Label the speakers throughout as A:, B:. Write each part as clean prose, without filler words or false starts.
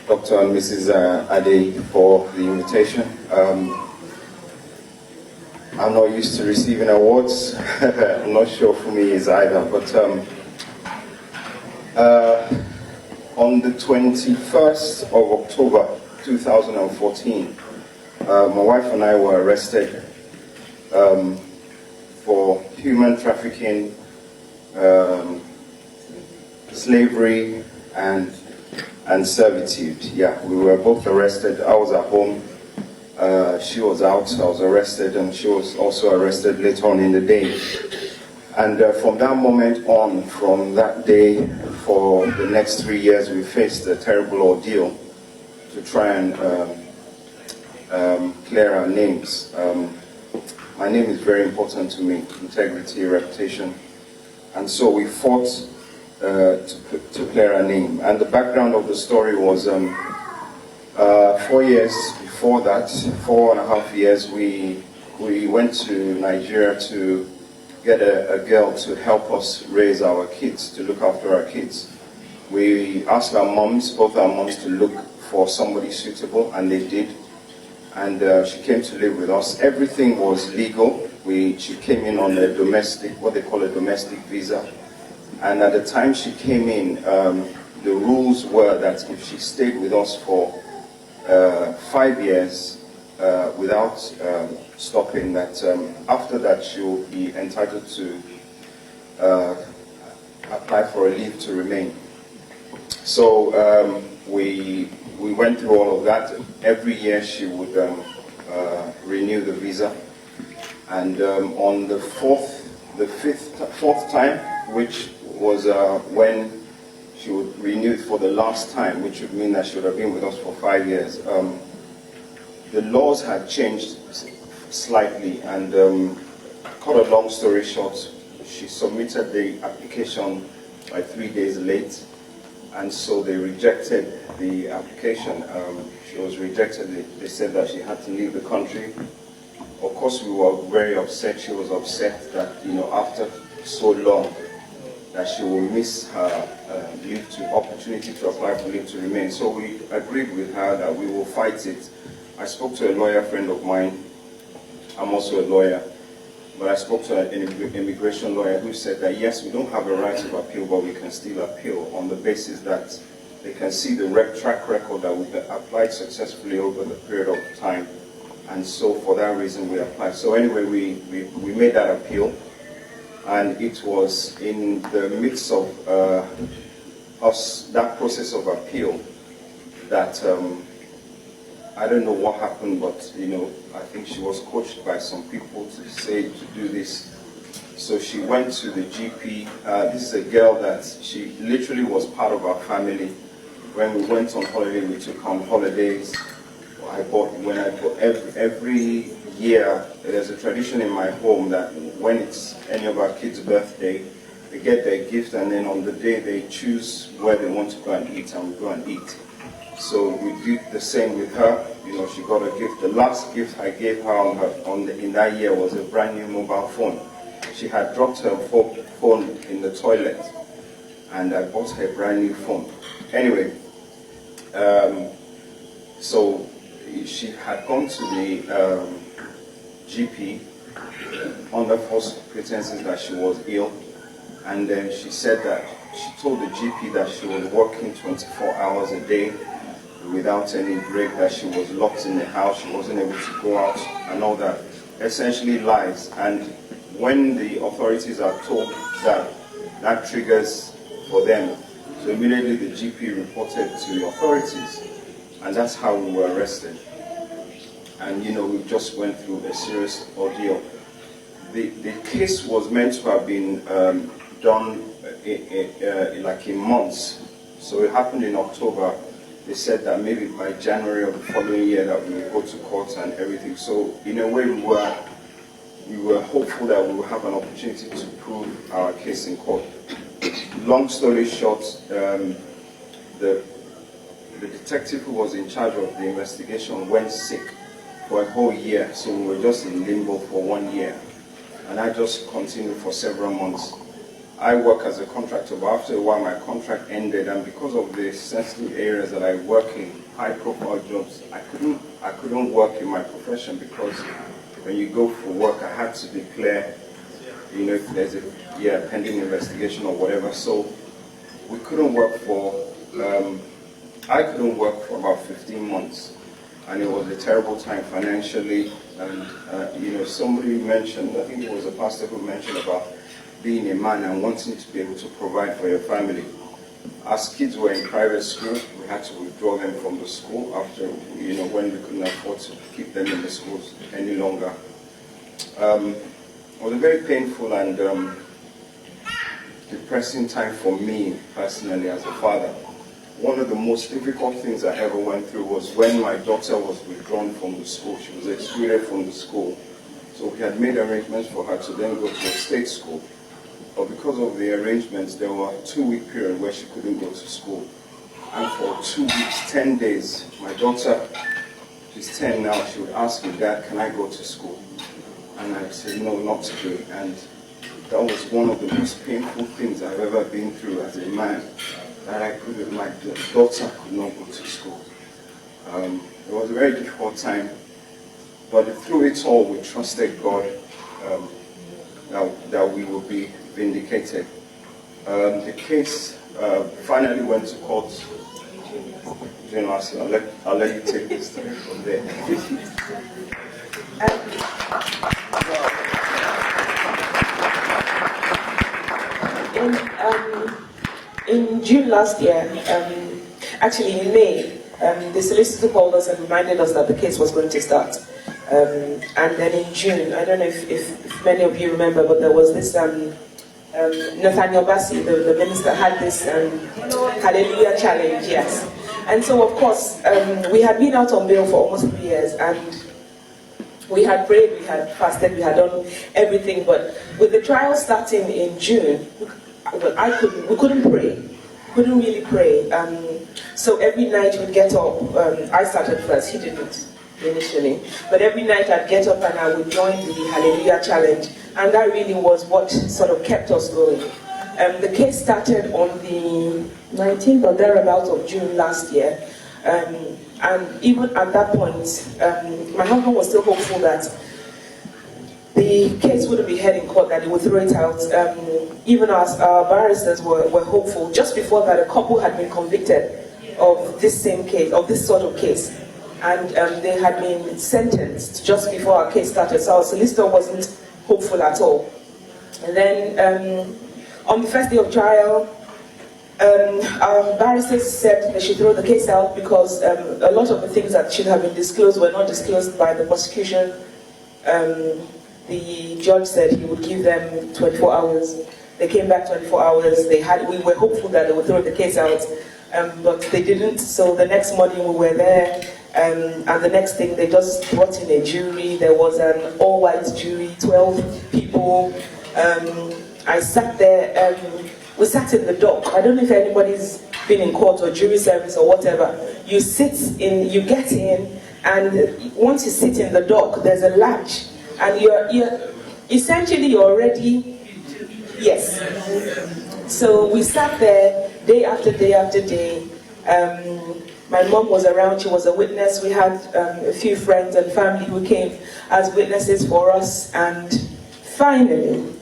A: Dr. and Mrs. Adeyi for the invitation. I'm not used to receiving awards. I'm not sure FUNMI is either, but on the 21st of October 2014, my wife and I were arrested for human trafficking, slavery, and servitude. Yeah, we were both arrested. I was at home. She was out. I was arrested, and she was also arrested later on in the day. And from that moment on, from that day, for the next 3 years, we faced a terrible ordeal to try and clear our names. My name is very important to me, integrity, reputation. And so we fought to clear our name. And the background of the story was 4 years before that, 4.5 years, we went to Nigeria to get a girl to help us raise our kids, to look after our kids. We asked our moms, both our moms, to look for somebody suitable, and they did. And she came to live with us. Everything was legal. She came in on a domestic, what they call a domestic visa. And at the time she came in, the rules were that if she stayed with us for 5 years without stopping, that after that she will be entitled to apply for a leave to remain. So we went through all of that. Every year she would renew the visa, and on the fourth time, which was when she would renew it for the last time, which would mean that she would have been with us for 5 years. The laws had changed slightly, and cut a long story short, she submitted the application by 3 days late, and so they rejected the application. She was rejected. They said that she had to leave the country. Of course, we were very upset. She was upset that, after so long, that she will miss her opportunity to apply for leave to remain. So we agreed with her that we will fight it. I spoke to a lawyer friend of mine. I'm also a lawyer, but I spoke to an immigration lawyer who said that yes, we don't have a right of appeal, but we can still appeal on the basis that they can see the track record that we've applied successfully over the period of time. And so for that reason we applied. So anyway, we made that appeal. And it was in the midst of that process of appeal that I don't know what happened, but I think she was coached by some people to do this. So she went to the GP. This is a girl that she literally was part of our family. When we went on holiday, we took on holidays. Every year, there's a tradition in my home that when it's any of our kids' birthday, they get their gift, and then on the day they choose where they want to go and eat, and we go and eat. So we did the same with her. She got a gift. The last gift I gave her in that year was a brand new mobile phone. She had dropped her phone in the toilet, and I bought her a brand new phone. Anyway, so she had gone to the GP under false pretenses that she was ill, and then she said that she told the GP that she was working 24 hours a day without any break, that she was locked in the house, she wasn't able to go out, and all that. Essentially lies. And when the authorities are told that, that triggers for them, so immediately the GP reported to the authorities, and that's how we were arrested. And we just went through a serious ordeal. The case was meant to have been done like in months. So it happened in October. They said that maybe by January of the following year that we would go to court and everything. So in a way we were hopeful that we would have an opportunity to prove our case in court. Long story short, the detective who was in charge of the investigation went sick for a whole year, so we were just in limbo for 1 year. And I just continued for several months. I work as a contractor, but after a while my contract ended, and because of the sensitive areas that I work in, high-profile jobs, I couldn't work in my profession, because when you go for work, I had to declare, you know, if there's a pending investigation or whatever. So we couldn't work for. I couldn't work for about 15 months, and it was a terrible time financially. And you know, somebody mentioned, I think it was a pastor who mentioned about being a man and wanting to be able to provide for your family. As kids were in private school, we had to withdraw them from the school after, you know, when we couldn't afford to keep them in the schools any longer. It was a very painful and depressing time for me personally as a father. One of the most difficult things I ever went through was when my daughter was withdrawn from the school. She was excluded from the school. So we had made arrangements for her to then go to a state school. But because of the arrangements, there were a 2-week period where she couldn't go to school. And for 2 weeks, 10 days, my daughter, she's 10 now, she would ask me, "Dad, can I go to school?" And I'd say, "No, not today." And that was one of the most painful things I've ever been through as a man, that my daughter could not go to school. It was a very difficult time, but through it all, we trusted God that we would be vindicated. The case finally went to court June last year. I'll let you take this from there.
B: In June last year, actually in May, the solicitor called us and reminded us that the case was going to start. And then in June, I don't know if many of you remember, but there was this Nathaniel Bassi, the minister, had this Hallelujah challenge, yes. And so, of course, we had been out on bail for almost 3 years, and we had prayed, we had fasted, we had done everything, but with the trial starting in June, we couldn't pray. Couldn't really pray. So every night we'd get up. I started first, he didn't initially. But every night I'd get up and I would join the Hallelujah challenge. And that really was what sort of kept us going. The case started on the 19th or thereabouts of June last year. And even at that point, my husband was still hopeful that the case wouldn't be heard in court, that he would throw it out. Even as our barristers were hopeful. Just before that, a couple had been convicted of this same case, of this sort of case. And they had been sentenced just before our case started. So our solicitor wasn't hopeful at all. And then on the first day of trial, our barristers said they should throw the case out because a lot of the things that should have been disclosed were not disclosed by the prosecution. The judge said he would give them 24 hours. They came back 24 hours. We were hopeful that they would throw the case out, but they didn't. So the next morning we were there, and the next thing they just brought in a jury. There was an all-white jury, 12 people. I sat there. We sat in the dock. I don't know if anybody's been in court or jury service or whatever. You get in, and once you sit in the dock, there's a latch. And you're essentially already, yes. So we sat there day after day after day. My mom was around, she was a witness. We had a few friends and family who came as witnesses for us. And finally,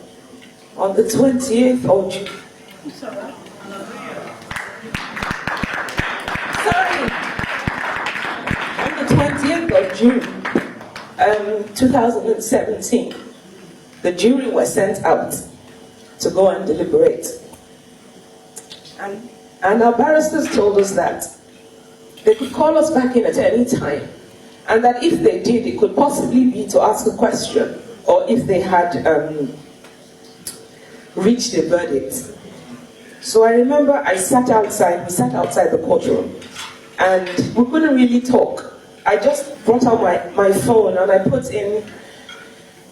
B: on the 20th of June, on the 20th of June, 2017, the jury was sent out to go and deliberate. And our barristers told us that they could call us back in at any time, and that if they did, it could possibly be to ask a question, or if they had reached a verdict. So I remember we sat outside the courtroom, and we couldn't really talk. I just brought out my phone and I put in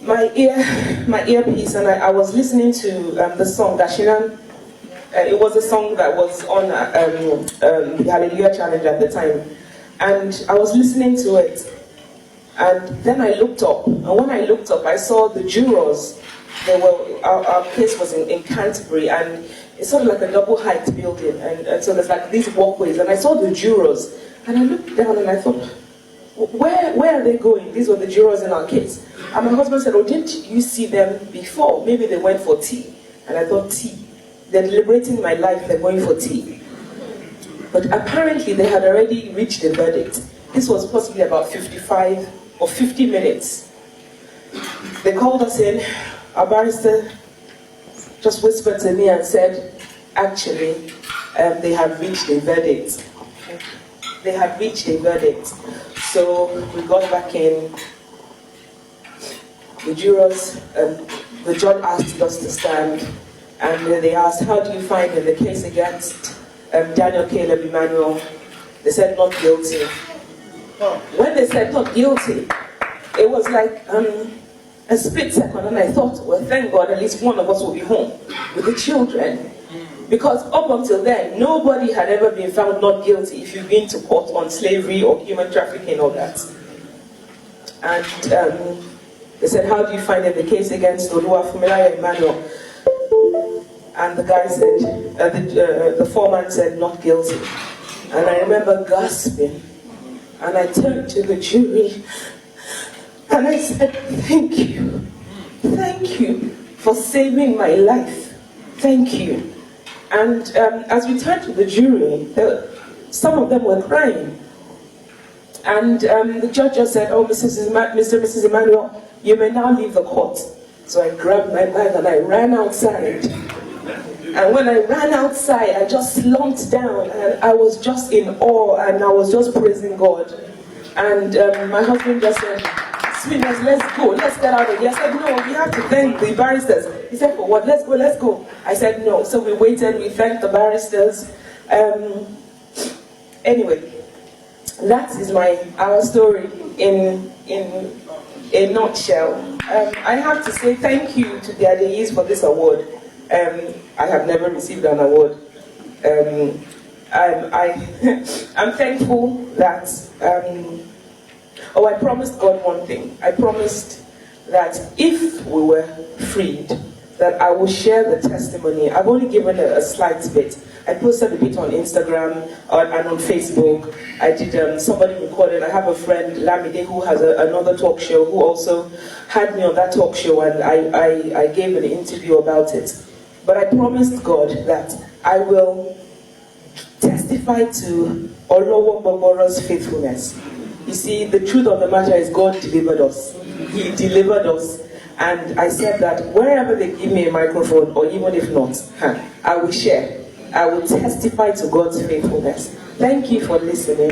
B: my earpiece, and I was listening to the song Dashinan. It was a song that was on the Hallelujah Challenge at the time, and I was listening to it. And then I looked up, and when I looked up, I saw the jurors our place was in Canterbury, and it's sort of like a double height building, and so there's like these walkways, and I saw the jurors, and I looked down and I thought, where are they going? These were the jurors in our case. And my husband said, oh, didn't you see them before? Maybe they went for tea. And I thought, tea? They're deliberating my life, they're going for tea. But apparently they had already reached a verdict. This was possibly about 55 or 50 minutes. They called us in. Our barrister just whispered to me and said, actually, they have reached a verdict. They had reached a verdict. So we got back in. The jurors, the judge asked us to stand, and they asked, how do you find in the case against Daniel Caleb Emmanuel? They said not guilty. When they said not guilty, it was like a split second, and I thought, well, thank God, at least one of us will be home with the children. Because up until then, nobody had ever been found not guilty if you've been to court on slavery or human trafficking or that. And they said, how do you find in the case against FUNMI Emmanuel? And the guy said, the foreman said, not guilty. And I remember gasping. And I turned to the jury and I said, thank you. Thank you for saving my life. Thank you. And as we turned to the jury, some of them were crying. And the judge just said, oh, Mr. and Mrs. Emmanuel, you may now leave the court. So I grabbed my bag and I ran outside. And when I ran outside, I just slumped down and I was just in awe and I was just praising God. And my husband just said, sweetness, let's go, let's get out of here. I said, no, we have to thank the barristers. He said, for what? Let's go, let's go. I said, no. So we waited, we thanked the barristers. Anyway, that is our story in a nutshell. I have to say thank you to the Adeyis for this award. I have never received an award. I'm thankful that, I promised God one thing. I promised that if we were freed, that I will share the testimony. I've only given a slight bit. I posted a bit on Instagram and on Facebook. I did, somebody recorded, I have a friend, Lamide, who has another talk show, who also had me on that talk show, and I gave an interview about it. But I promised God that I will testify to Olowo Boboro's faithfulness. You see, the truth of the matter is God delivered us. He delivered us. And I said that wherever they give me a microphone, or even if not, I will share. I will testify to God's faithfulness. Thank you for listening.